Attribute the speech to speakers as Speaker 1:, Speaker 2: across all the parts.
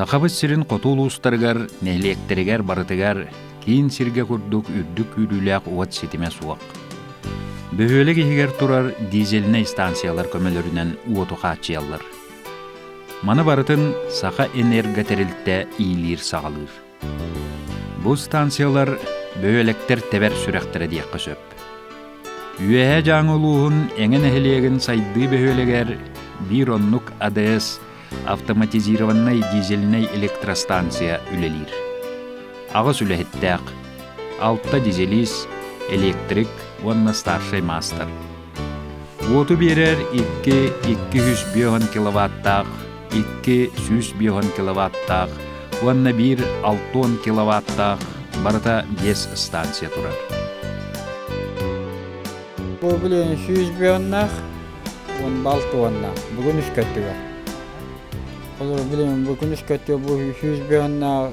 Speaker 1: Сақабыз сирин қотулуыстаргар, нәйлектерігер барытыгар, кейін сирге күрдік үрдік үйріләк уат сетіме суақ. Бөхөлі кехігер тұрар дизеліне станциялар көмелерінен уоту қатчиялар. Маны барытын сақа энерготерилтті ийлер сағалыр. Бұл станциялар бөхөлектер тебер сүрәқтері дейққа сөп. Үйәе жаңылуғын әңін әхілеген сайды бөхөлегер бір оннук АДС автоматизированный дизельный электростанция үлелер. Ағыз үләхеттәк, 6 дизелис, электрик, онна старший мастер. Оту берер 200 биоған киловаттақ, 200 биоған киловаттақ, онна бір 6 киловаттақ, барыта 5 станция тұрар.
Speaker 2: Бұл білен 100 бионнақ, он 6 оннақ, бүгін үш көтті бар. Olur bilen bu güneş kötü bu 100 biyonna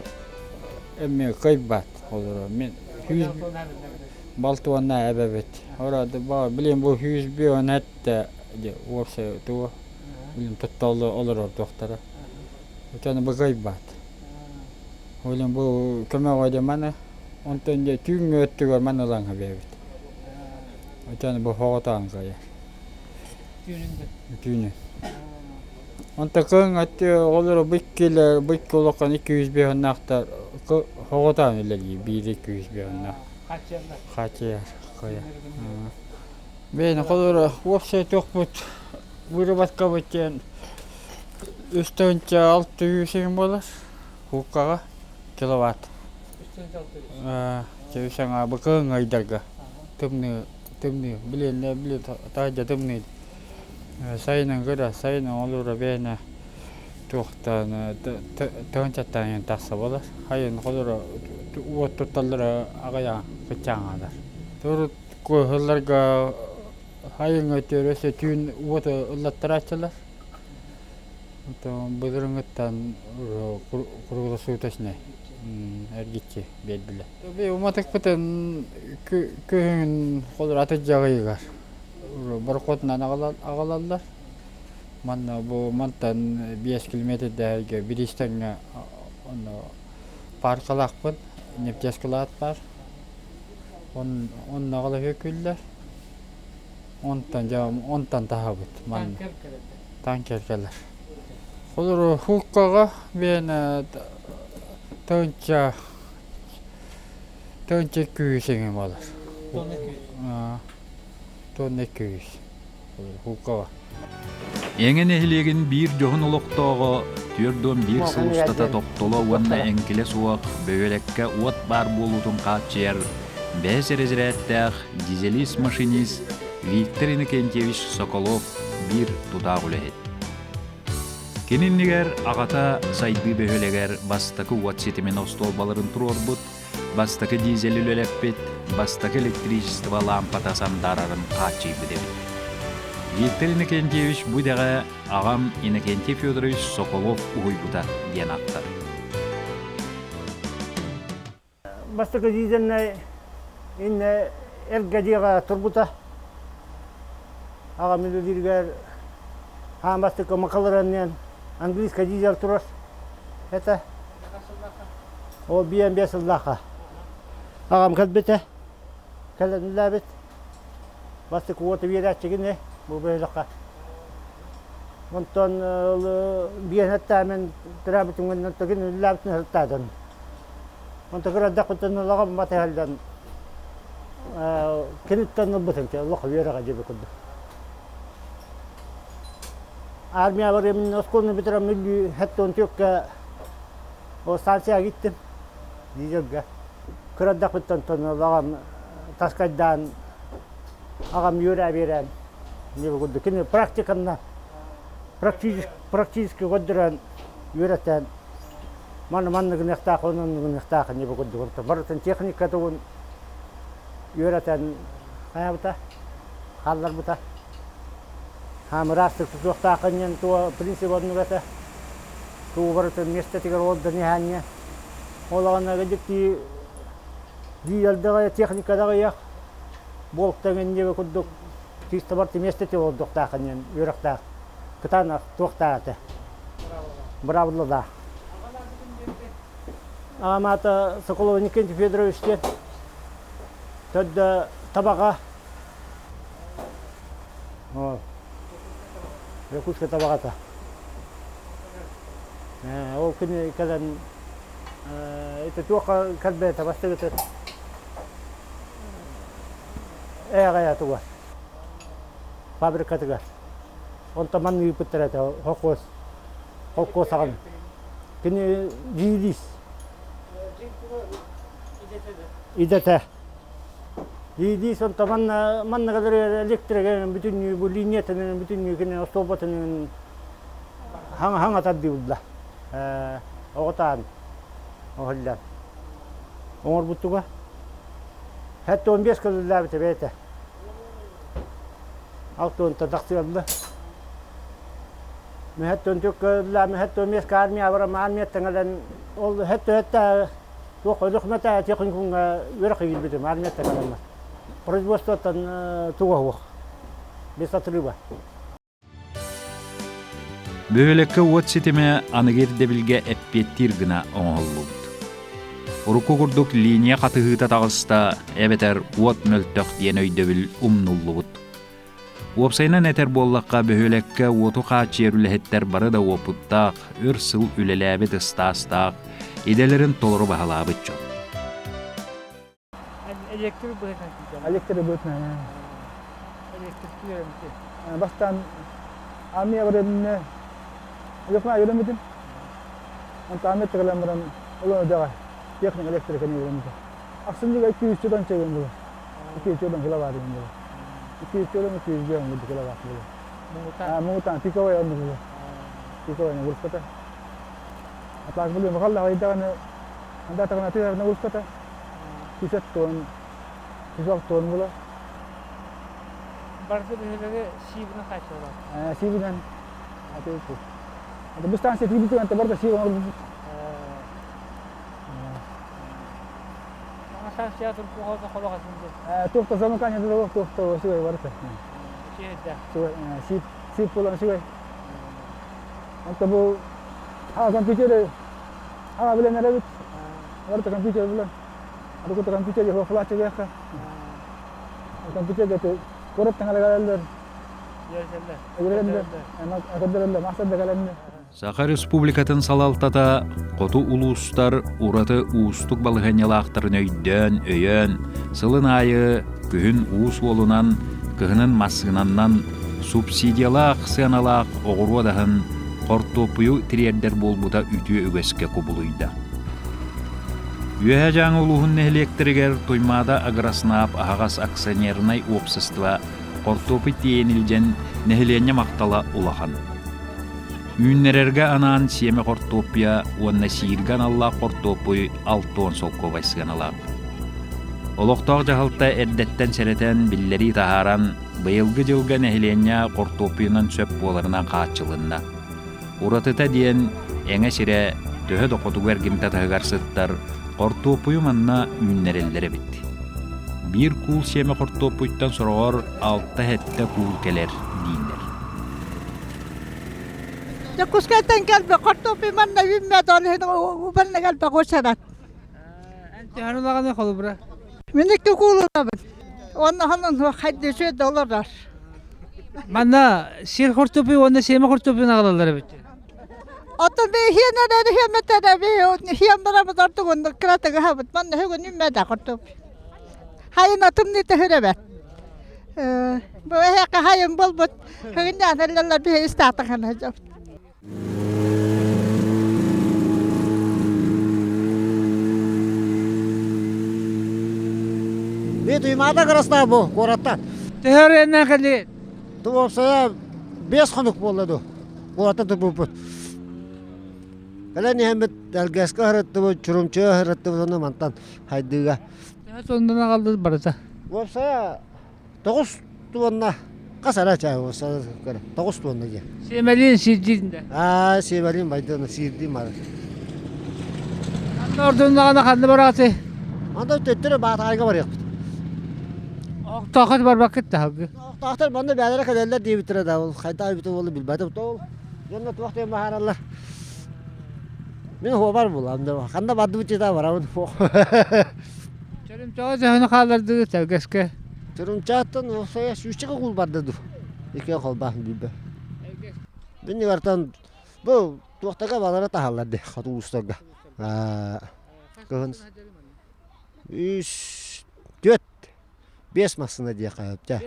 Speaker 2: emme kaybat olur men 100 baltuanna ebebet orada ba bilen bu 100 biyon hatta olsa tu bilen tutallı olur doktora ötene bu kaybat bilen bu kime vayda mana ondan de tüm öttüger mana lan ebebet ötene bu hawatan kaya tünün Онта көн атты олар биккелер бикколокан 200 бионнахтар хоготан элеги 200 бионнах. Хачер коя. Бен колор вовсе токпут вырабатка бетен үстөнчө 600 болар. Хуккага киловатт. Чөйсаңа быкын айдарга. Тымны билен таажа тымны Сайынан көре, сайынан олура бәйіне туқтаны төнчаттан тақса болар. Хайын қолура уот тұтталдыра ағаян күтчаңадар. Тұры көйлерге хайын өтер өсе түйін уоты ұллаттыр ачылар. Бұдырың ұттан құрғылы суытасыне әргетче белбілі. Уматық бұтын күйін қолура аты жағыйғар. Бір қотынан ағалалар. Манна бұл мантан 5 километрдегі бір істіңі парқалақпын, нефтескілат бар. Оның ағалы өкілдер. Онтан таға бұд. Танкеркелер. Қолыр хуққаға мен төнче күйісіңі болар.
Speaker 1: Эңен эхилеген бир жоғын олықтоғы түрден бір сылыстата тоқтолы уанна әңкеле суақ бөйелекке уат бар болутын қатчер бәс әрезірәттәқ дизелис машинист Виктор Иннокентьевич Соколов бір тұтақ үләхет. Кеніннігер ағата сайды бөйелегер бастықы уат сетімен остол баларын тұр орбыт, бастықы дизелі үләләппет, бастықы электричество лампата сандарарын қатчай бүдебет. Виктор Иннокентьевич бұдағы ағам Иннокентий Федорович Соколов ұғойбұта ден ақтар.
Speaker 3: Бастықы дизельный әргадиға тұрбұта. Ағам үлілергер ағам бастықы мақалыраннен английский дизель тұрар. Это ол биен бесілдақа. Ағам кәлбеті, кәлін ләбет. Бастықы оты берәтчігіне бұл бөйліққа. Онтан биен әттәмен тұрабытың өттігін ләбетін әттәдін. Онта күрәддәк өттін ұлағам баты әлден кенеттен ұлбытың, ұлақы веріға жебі күрді. Армия бар емін осколны бітірім үлі әтті он төкке станция кеттім. Дизелге. Күрәддәк өттін ұлағам таскайдан ағам үйрә берен. Кені практиканна, практически көддірен үйрәтен. Манны гынықтақ, оның гынықтақ не бұғыды. Барытын техника тұғын үйрәтен қая бұта, қалдар бұта. Растық тұқтақынен туа принцип одны бәті. Туы барытын местетігер олды нехәнне. Олағына кәдікті дейелдіғай техникадағы яқ. Болықтағын не бұғыдық. Чисто барты местете олдықтақынен үйрәқтақ. Кытанақ тұқтағыты. Бравлы да. Амата Соколова Никентий Федоровичтен төдді табаға. Якушка табағата. Ол күні қазан туаққа кәлбе табасты кетер. Аяты бар. Фабрикаты бар. Он таман үйіпіттір әті, қолқос ағын. Күні жиілейс. Идеті. Жиілейс, он таманна қадар электрген бүтін бұл линиятының, бүтін күні автобатының хаң атады бұлда. Оғытан, оғылдан. Оңыр бұттыға. Хәтті 15 кілді бәті бәйті. Алтын тадақсы алды. Мен хәтті 10 кілді, мен хәтті 15 армия барам, армияттың әлін, ол хәтті тоқы үкіметі техникумға өріқі келбедім, армияттың әлін. Производствоттан туға оқ. Бес атыры бар.
Speaker 1: Бөлекке уот сетеме анығерде білге әппеттер гына оңғылуд. Урукку курдук линия қатығыта тағыста әбетер уот мөлтөк ден өйдөбіл умнуллуд. Уопсайнан әтер боллаққа бөлекке уоту қачер үләхеттер бары да уопуттақ, өр сыл үлеләбет ыстастақ, иделерін толыру бағалабыт жон.
Speaker 2: Elektrik bırakın.
Speaker 4: Elektrik bötme.
Speaker 2: Elektrik bırakın.
Speaker 4: Baştan armiye öğrenimine yoksa öğrenmedim. Anta Ahmet Tekelem'den olan ödeva. Yakın elektrik öğrendim. Aslında 200 liradan çekiyorum bunu. 200 liradan kilo var bunu. 200 liradan 200 liradan bu kilo var bunu. Mutan tiko ya bunu. Tiko ya ngurus kata. Atlak beli makalla hayda ne anda tak nanti harus ngurus kata. Kisah ton bunu.
Speaker 2: Barca böyle şibine kaçıyorlar.
Speaker 4: Sibinan. Atau itu. Ada bustan sih itu kan tebar sih orang.
Speaker 2: Masa sih atur puasa kalau kasih.
Speaker 4: Tuh zaman kan itu tuh sih berarti.
Speaker 2: Şey de.
Speaker 4: Si pulang sih. Untuk bu komputer bilang ada bit. Berarti komputer bilang. Ada kota komputer ya flash ya kan. Komputer gitu. Korot tengah legaler.
Speaker 1: Саха республикатын салалтата қоту улустар ураты уустук балыханялақтарын өйдөн, сылын айы күхін уус болунан, кыхынын масынаннан субсидиялақ сыаналақ оғырвадахын қортопую тиреддер болбута үтүө үгеске кубулуйда. Үйәһә жаңы улуһун нәһилектеригер туймада аграснаап ахагас акционернай общество Қортопы тиенилжен нәһиленне мақтала улахан. Үйіннерерге анаан сиеме қортопия уанна сиирган алла қортопы 6 солко байсыган алап. Олоқтоқ жағылта әрдеттен сәретен биллери тахаран быйылгы жылга нәһиленне қортопыйынан сөп боларына қаатчылынна. Уратыта диен әңе сире төһө доқотугар гимта тахыгарсыттар қортопыйы манна үйіннерелдері битти. Bir kul seme kortopuytan soror altta hette kul keler dinler.
Speaker 5: Ja kuskatan kalbe kortopi manna vimme tolhe ubanna kalbe kosarat.
Speaker 2: Ente hanulaga ne kolu bura?
Speaker 5: Minik kulurabın. Onun hanın haddi şey dolarlar.
Speaker 2: Manna sir kortopi onda seme kortopi nagalar bitti.
Speaker 5: Ata be hiyanara hiyametara be hiyamara madartu onda krata gahabet manna hegun nimme da kortopi. Hayın atım ne tehrebet. Bu heka hayın bulbut. Hıgın yanarlar bir istatın hanacak.
Speaker 3: Bir duymada karasına bu, koratta.
Speaker 2: Tehrennen kali.
Speaker 3: Tuğsaya 5 konuk boladı. Koratta da bu. Kala nihamet dalgaska harattı bu, çurumçu harattı bu onu mantan haydıga.
Speaker 2: Sonuna kaldı barata.
Speaker 3: Tuğsaya 9 tuğanna kasara çay olsa kara. 9 tuğanna ya.
Speaker 2: Semelin sircinde.
Speaker 3: Severim baydığını sirdi mar.
Speaker 2: Ordundan kandı barası.
Speaker 3: Anda tettere baat ayga var yaptı.
Speaker 2: Taqat var vakit de hakkı.
Speaker 3: Tahtar banda bədərə qədərlər deyə bitirə də ol. Xayda bitir oğlu bilmədim də ol. Cennet vaxtı maharallah.
Speaker 6: Мен хобар булам да. Канда бадды чита барамын.
Speaker 2: Çörüm çoğu zahını kaldırdı sevgeske.
Speaker 6: Çırımçahtın osaya şuşçıga kul bardı. İki kol bahın gibi. Ben yartan bu tuğtaga balara tahallar de. Hatu ustaga. Kıhın. 3 4 5 masına diye kayıpça.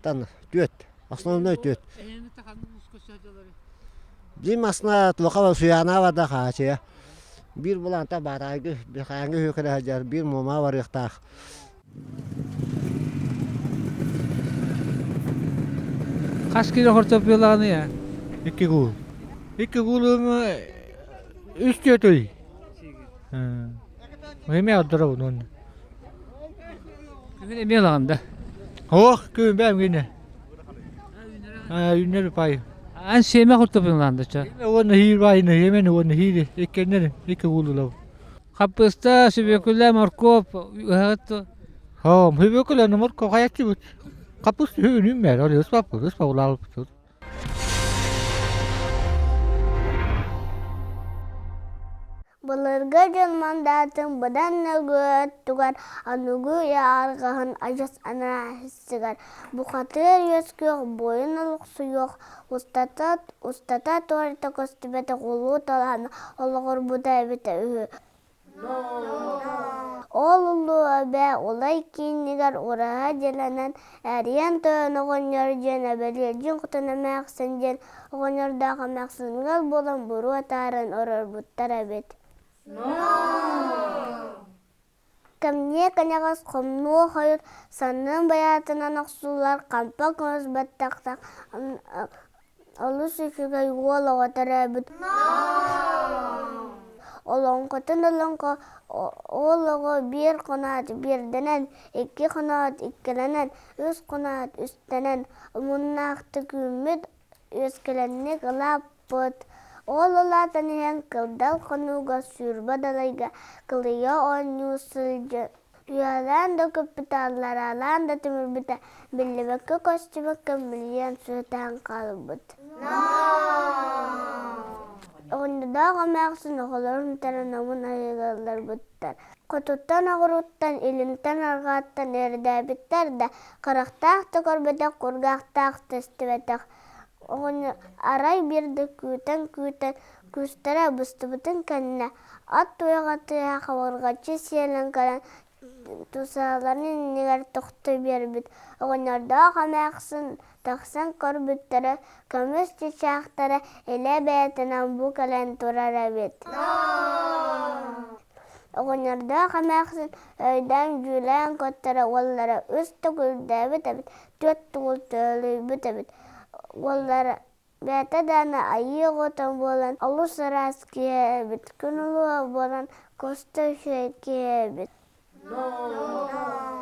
Speaker 6: Tan 4. Основной 4. Bir masna tuğka suyana var da kaçıya. Bir bulanta baragı, bir hangi hüküre hacar, bir muma var yıktaq.
Speaker 2: Kaç kilo hortop yılanı ya? 2 kul. 2 kulum 3 götürü. Mühime addıra bunu. Köyün emeği alanda. Oh, köyün benim yine. Ünleri payı. An şeyme hortop yılandı ça. Onu hir bayını, yemen onu hir. İkenlerin, 2 kululav. Kapısta, sübekülle, morkop, hattı. Ha, sübekülle, morkop, hayatçı bu. Kapısta hüyünüm mer, öyle ıspap ular.
Speaker 7: Balırga canmandatın badanna göt tugar anugu yargahın ajas ana hissigar. Bu katır yösküyor boyun alık su yok. Ustata tuvarita kostibete kulu talahana olağır buda ebite ühü. Oğlulu be olay kinigar oraha jelenen eriyen tığını oğonyor jene belircin kutuna mağsın jen oğonyor dağa mağsıngal bolan buru atarın oror buttar ebit. Kamniye kanyagas komnu hayır sanın bayatına naksular kampak öz battaktak alus işiga yugola vatarabit. Olongkotun olongko ologo bir konat birdenen, 2 konat ikkilenen, 3 konat üstenen, munnaktı kümmet üskelenlik lapot. Ololatan hen kıldal konuga sürba dalayga kılıyor on yusulca. Rüyadan da kapitallar alan da tümür bita billi bakı kostümü milyon süten kalıbıt. Onda da kamaksin oğulların tanınamun ayıgalar bittar. Kututtan ağıruttan, ilintan argattan erde bittar da karaktaq tıkırbetak kurgaktaq testibetak. Onu aray bir de küten küstara bıstı kanına at tuyağa kavargaçı siyelen kalan tusalarının nigar toxtu berbit. Onlarda kamaksin taksan korbittere kamus çiçaktara ele beytinan bu kalan turar bit. Onlarda kamaksin öyden gülen kottara onlara üstü gülde bit. Dört gültölü bit. Onlara bete dana ayı gotan bolan alus raskiye bit. Künülü bolan kosta şekiye bit.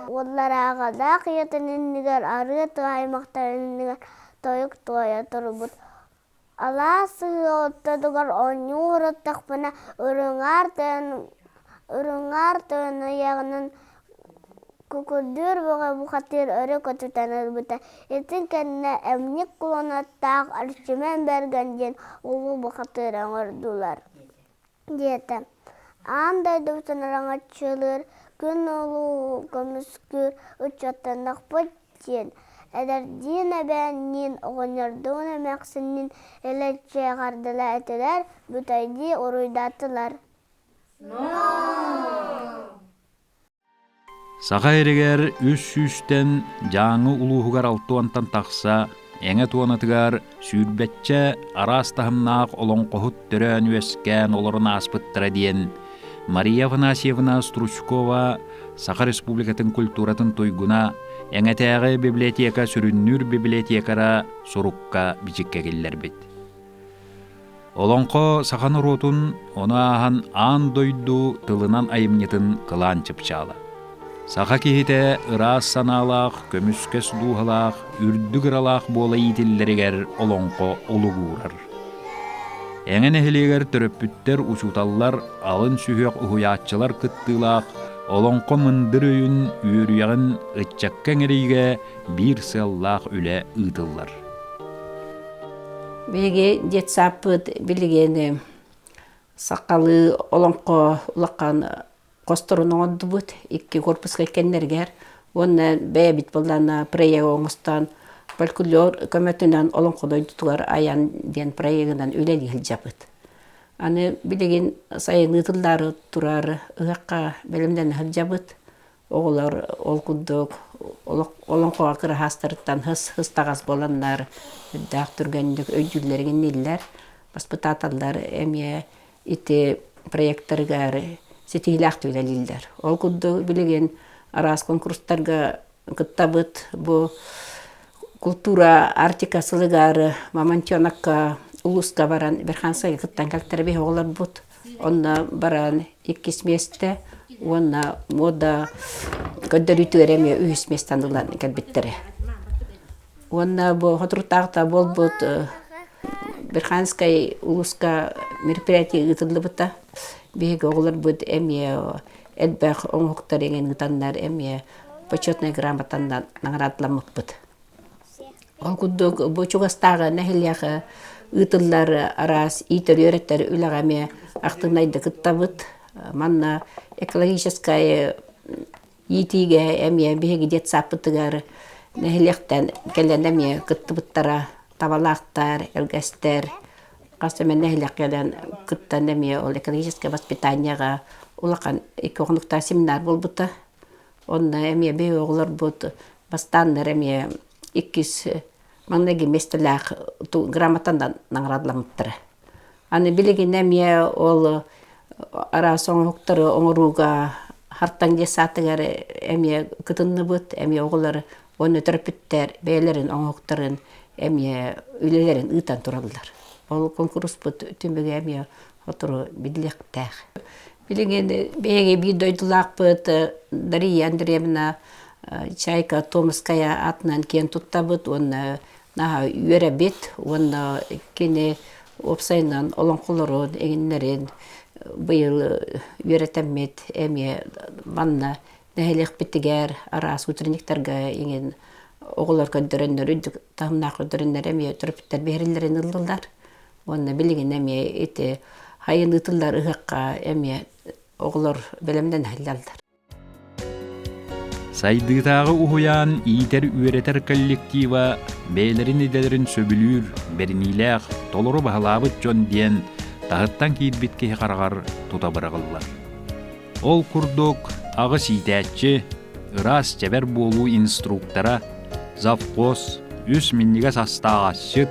Speaker 7: Onlara ağada kıyatının nigar arı tuhay maktarının nigar toyuk tuaya turbut. Allah sıhı ottadıgar onu uğrattak bana ürüngar tığını yağının kukudur baga bu khatir öre kotutanır buta. Etin kendine emnik kulonattaq arşimen bergenjen ulu bu khatir anırdular. Diyete. Anda dövsanaran açılır. Gün olu kömüskür uçatandak potjen. Eder dine benin oğunarduğun emeksinin eletçe gardıla etiler. Bütaydi oruydatılar.
Speaker 1: Sağa eriger üs süsten жаңы улуугар алтуантан тахса, эңе туанаtıgar сүүрбэтче арастахымнаах олоңкохут төрөн үескэн олоруна аспыттыра диен Мария Афанасьевна Стручкова Саха Республикатын культуратын тойгуна эңетээги библиотека сүрүннүр библиотекара сурукка бичикке келлербит. Олоңко сахан урутун оны ахан аан дойду тылынан айымнетін кылаан чыпчаала. Саха кихите ырас санаалаах, көмүскө судуухалаах, үрдүгыралаах бола итиллеригер олоңко улугуурар. Эңен эхилигер төрөппүттер учуталлар, алын сүйөк ухуяатчылар кыттыылаах, олоңко мындыр өйүн үөрүягын ытчакка эңериге бир сыллаах үле ыытыллар.
Speaker 8: Беге детсапыт билигени сакалы олонко улаккан косторун оңдубут, 2 корпуска кеннергер. Онна бэбит боллана проект оңостан фольклор көмөтүнөн олонкодой тутугар аян ден проектынан үлелил жапыт. Аны билеген сайын тылдары турар ыакка белемден хылжабыт. Оголор олкудук олонкога кырахастырыттан хыстагас боланнар дак түргөндүк өйдүллерген ниллер баспытаталдар эмие ити проекттаргар сетилак үлелилдер. Олкуду билеген арас конкурстарга кыттабыт бу культура артикасылыгар мамантионакка улуска баран берхансай кыттан калтербе оголор бут. Онна баран 2 месте, онна мода көдөрүтүреме 3 местандылар келбеттере. Онна бу хотрутагта болбут берханскай улуска мероприятие ытылыбыта. Беге оголор бут эме эдбэх оңоктор еген гытандар эме почетный грамотандан наградламыкпыт. Ол кудук бу чугастагы нахилияга ытыллар арас итер өреттер үлөгаме актынайды кыттабыт. Манна экологическая итиге эме беге детсапытыгар нахилияктан келенеме кыттыбыттара табалактар, элгестер, касымен нахилияк келен кыттанеме ол экологическое воспитанияга улакан экономикта семинар болбута. Онна эме бе оглор бут бастандар эме 2 маңнеги местелак грамотандан наградламыттыр. Аны билеген эме ол ара соңоктор оңоруга хартан десатыгар эме кытынны бут, эме оглор оны төрпүттер, бейлерин оңокторун эме үлелерин ытан туралдар. Ол конкурс бут түмбеге эме отуру бидлектер. Билеген беге бидойдулак бут Дарья Андреевна Чайка Томская атынан кен туттабыт, он наха үйребет, он кене опсайнан олонқолорон эгеннерин быйыл үйретеммет эме манна нәһелек битигер арас утренниктерге еген оголор көндөрөннөр үдүк тамнак көндөрөннөр эме төрпүттер берилерин ылдылар. Онна билеген эме эти хайын ытылдар ыгакка эме оголор белемден хайлалдар.
Speaker 1: Сайдыытагы ухуян иитер үөретер коллектива бээлерин иделерин сөбүлүүр беринилээх толору баһалаабыт дьон диэн таһыттан киирбитке карагар тута бырагыллар. Ол курдук агы сиитээччи ырас чебер буолуу инструктора завхоз 3 минниге састаагасчыт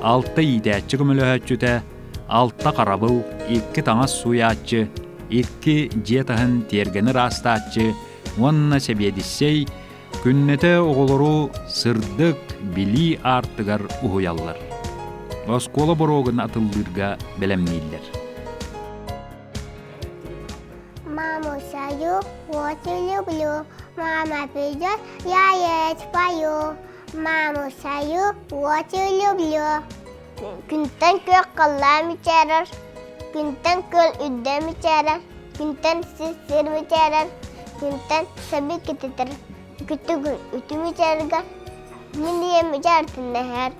Speaker 1: 6 иитээччи көмөлөһөччүтэ 6 карабыл 2 таңас суяаччы 2 жетахын тергени растааччы онна себедиссей күннете оголору сырдык били артыгар ухуяллар. Оскола борогын атылдырга белемнейлер.
Speaker 7: Маму саю, очень люблю. Мама придет, я ей спою. Маму саю, очень люблю. Күнтен көк каллам ичерер, күнтен көл үддем ичерер, күнтен сир ичерер. Күнтен сәби кететер, күтігін үтім ичерген, мен дейім ичертін нәхер.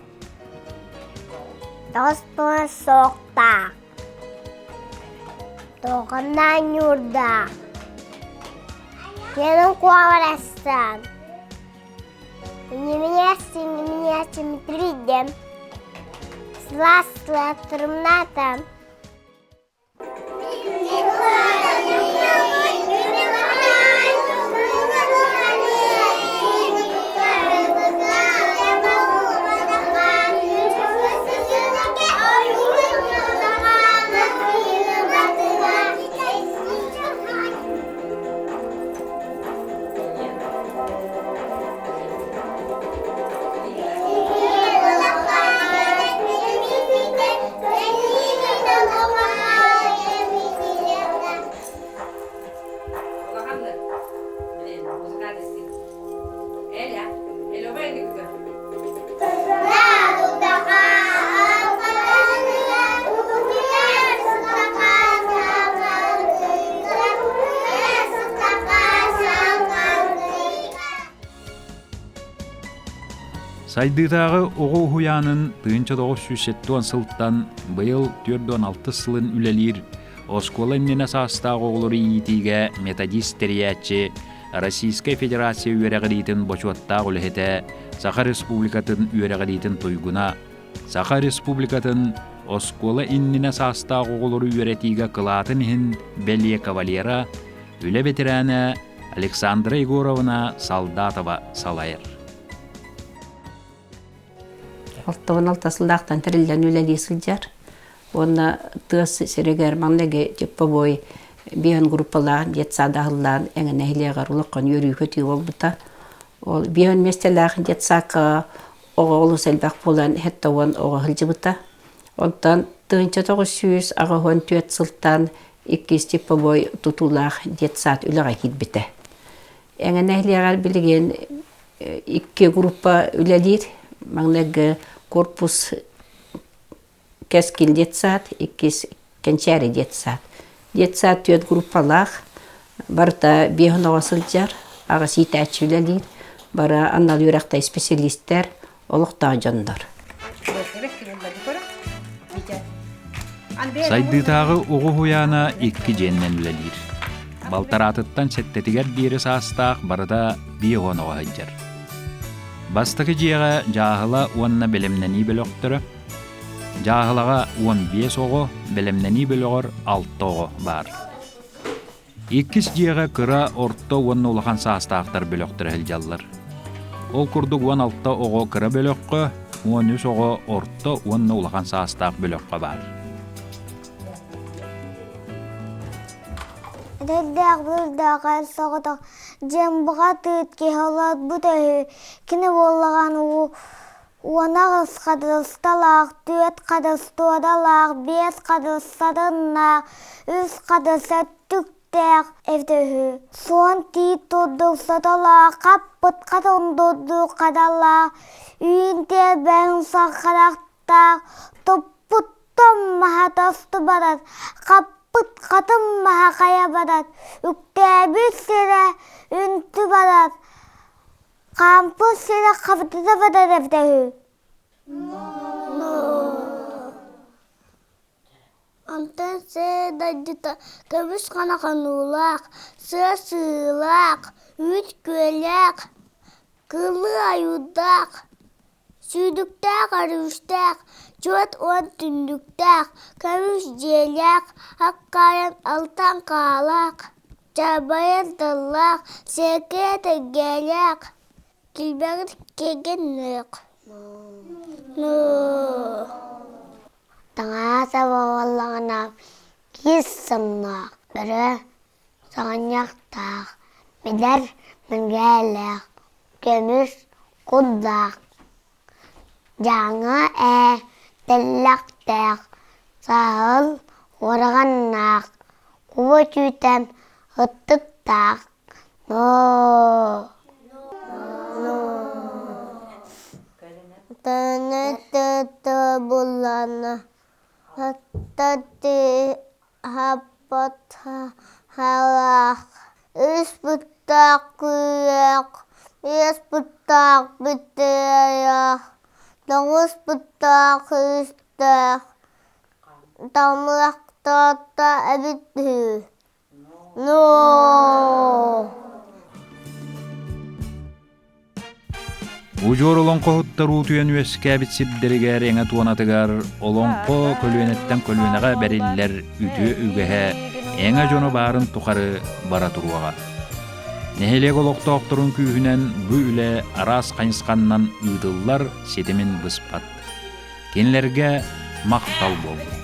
Speaker 7: Достуын соқта, тоғынан юрда, кенің қуаварастан. Неменесін тридем, сласла тұрмнатам.
Speaker 1: Сайдытағы оғы хуянын 1970 сылттан быйыл 4-6 сылын үлелер Оскола имнена састағы оғылыры иетиге методист териятчы Российская Федерация үйерәғылейтін бочуаттағы үліхеті Саха Республикатын үйерәғылейтін тойгуна Саха Республикатын Оскола иннена састағы оғылыры үйеретиге қылатын хин Белия Кавалера үлі ветераны Александра Егоровна Солдатова салайыр.
Speaker 8: 6-6 сылдақтан тірілден үләлі сылжар. Онна тыз серегер маннеге жеппобой бион группалар детсадағылан әңін әйлеғар ұлыққан өрі көті олбыта. Ол бион местеләғ детсақы оғылы сәлбәқ болан хеттауан оғы ғылжыбыта. Онтан 1994 сылттан 2 жеппобой тұтулақ детсад үліға кетбіті. Әңін әйлеғар білген 2 группа үләлер, маннеге корпус Кескин детсад, иккис кенчари детсад. Детсад түйет группалақ, барда бейхонаға сылжар, аға ситәтші үләлер, бара аннал үрәқтай специалисттер, олықтағы жандар.
Speaker 1: Сайдытағы оғы хуяна 2 женнен үләлер. Балтаратыттан сәттетігер бері састақ барда бейхонаға хайджар. Бастығы жеға жағыла уанна білімнені біліқтірі, Жағылаға 15 оғы, білімнені біліғыр 6 оғы бар. 2 жеға кыра орта уанны улахан састақтар біліқтір әлжалылар. Ол күрдік 16 оғы кыра біліққы, 13 оғы орта уанны улахан састақ біліққы бар.
Speaker 7: Дәлдәқ бұлдағы әлсағыдақ жембіға түйітке халат бұдай кені болған Онағыз қадысталақ, 4 қадыстуадалақ, 5 қадыстадынақ, 3 қадыстаттүктәқ әвдігі. Son тейт тұддықсадалақ, қаппыт қатындыды қадалақ, үйінде бәң саққадақтақ, тұппыттым маға тасты бадат, қаппыт қатым маға қая бадат, үктәбі сері үнті бадат, Кампус сені қабытыда бада дәвдәгі? Антын сені дайдыта көбіс қанаған ұлақ, сылақ, үт көләқ, кылы аюдақ, сүйдіктәқ арыштәқ, жөт он түндіктәқ, көбіс желәқ, аққайын алтан қалақ, жабайын дылақ, секеті геләқ, Килбәгір кеген nøк. Таңа сабағалағына кес сымнақ, бірі сағаняқтақ, медер мінгәләқ, көміс құддақ, жаңа тілләқтәқ, сағыл орғаннақ, құбы түйтәм ұттықтақ, Тәнәтті бұланы, әттәтті хаппатта халақ, үш бұттақ күйек, ес бұттақ біттәяқ, 9 бұттақ үстәқ, тамлақтата әбітті.
Speaker 1: Ужор олонқо хуттару түйен өскәбит сибдерігер еңі туанатығар олонқо көлуенеттен көлуенеға бәрілілер үті үгіхе еңі жоны барын тұқары бара тұруаға. Нехелек олоқты оқтырын күйінен бүйлі арас қайынсқаннан ұйдылар сетімін бұспат. Кенлерге мақтал болды.